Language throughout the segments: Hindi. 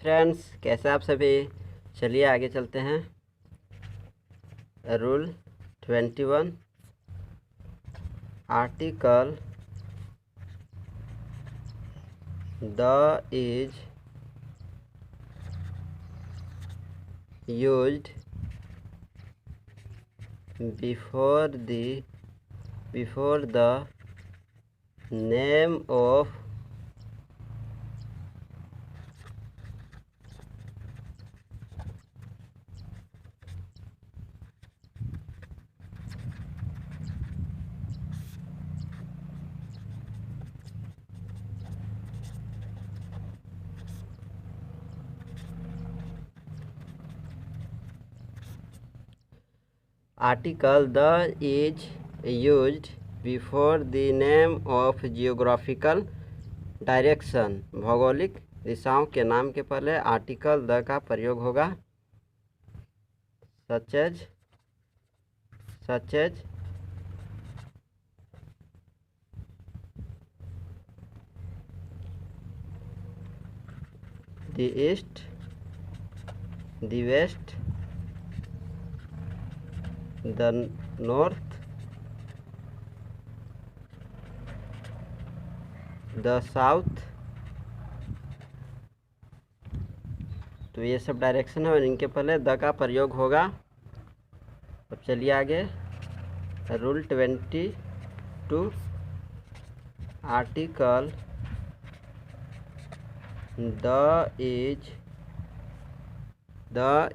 फ्रेंड्स, कैसे आप सभी। चलिए आगे चलते हैं। Rule 21 article the is used before the name of article the is used before the name of geographical direction. भौगोलिक दिशाओं के नाम के पहले आर्टिकल द का प्रयोग होगा। Such as the east, the west, the north, the south. तो ये सब डायरेक्शन है और इनके पहले द का प्रयोग होगा। अब चलिए आगे। Rule 22 article the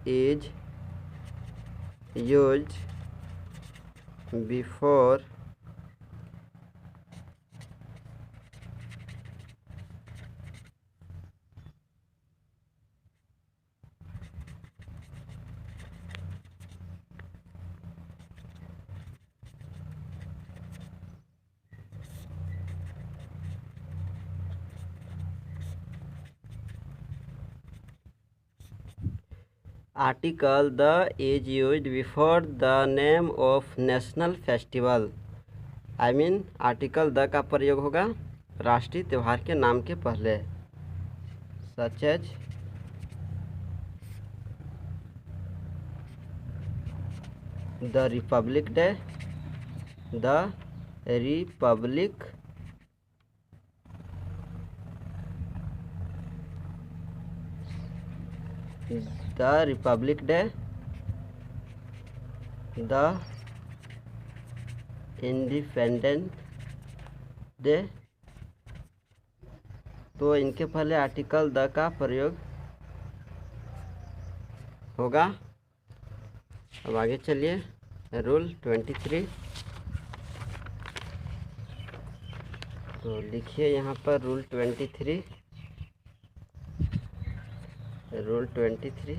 is used before article the is used before the name of national festival. Article the का प्रयोग होगा राष्ट्रीय त्यौहार के नाम के पहले। Such as the Republic Day, the Republic Day, the Independence Day. तो इनके पहले आर्टिकल द का प्रयोग होगा। अब आगे चलिए। रूल 23। तो लिखिए यहाँ पर rule 23। Rule 23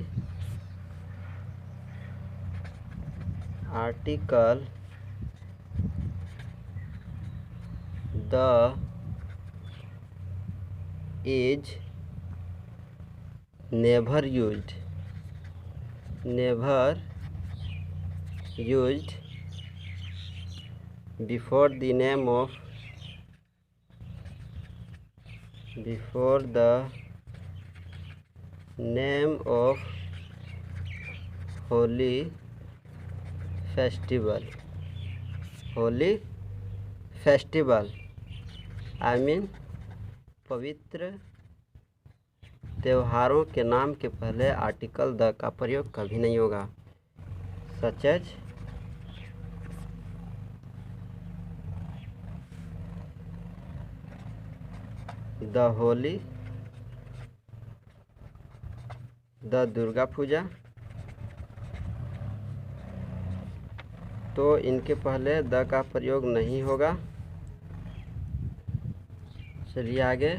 article the is never used before the name of Holi festival. पवित्र त्योहारों के नाम के पहले आर्टिकल द का प्रयोग कभी नहीं होगा। Such as the Holi, the Durga Puja. तो इनके पहले द का प्रयोग नहीं होगा। चलिए आगे।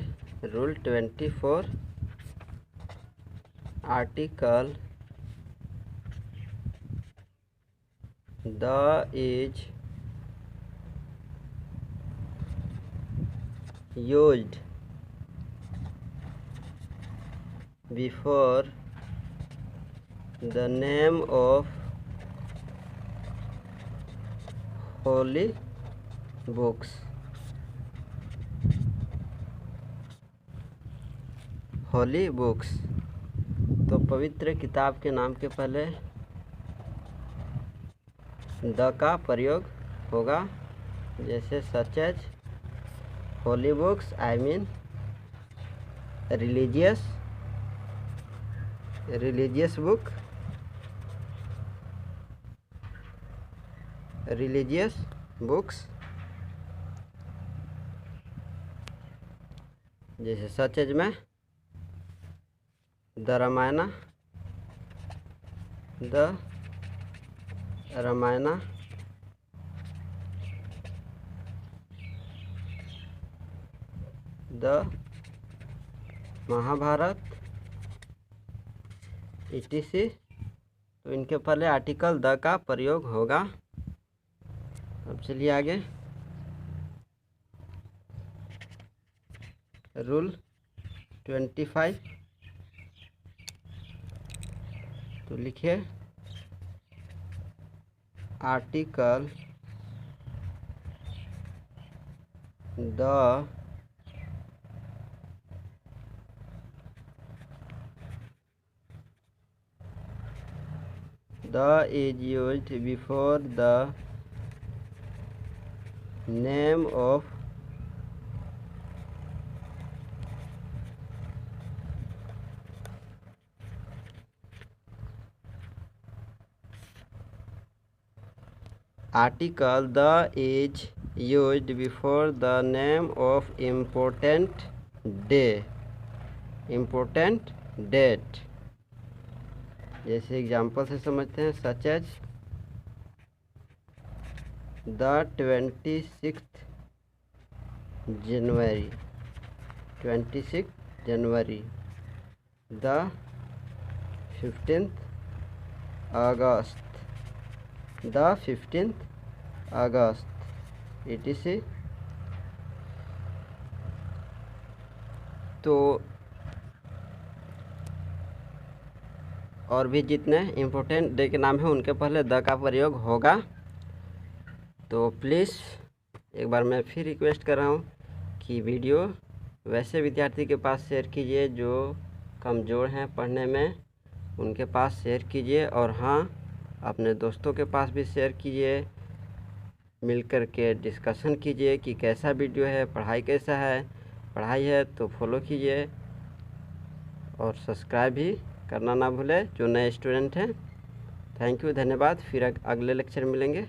Rule 24 article the is used before the name of holy books. तो पवित्र किताब के नाम के पहले द का प्रयोग होगा, जैसे such as holy books, I mean religious book, religious books, जैसे सच एज में the Ramayana, the Mahabharata, etc। तो इनके पहले आर्टिकल द का प्रयोग होगा। अब चलिए आगे। रूल 25, तो लिखिए article the is used before the name of article the is used before the name of important date। जैसे एग्जाम्पल से समझते हैं, such as the 26 January, the 15 August, etc। तो और भी जितने इम्पोर्टेंट डे के नाम हैं उनके पहले द का प्रयोग होगा। तो प्लीज़ एक बार मैं फिर रिक्वेस्ट कर रहा हूँ कि वीडियो वैसे विद्यार्थी के पास शेयर कीजिए जो कमज़ोर हैं पढ़ने में, उनके पास शेयर कीजिए। और हाँ, अपने दोस्तों के पास भी शेयर कीजिए, मिलकर के डिस्कशन कीजिए कि कैसा वीडियो है, पढ़ाई कैसा है। पढ़ाई है तो फॉलो कीजिए और सब्सक्राइब भी करना ना भूलें जो नए स्टूडेंट हैं। थैंक यू, धन्यवाद। फिर अगले लेक्चर मिलेंगे।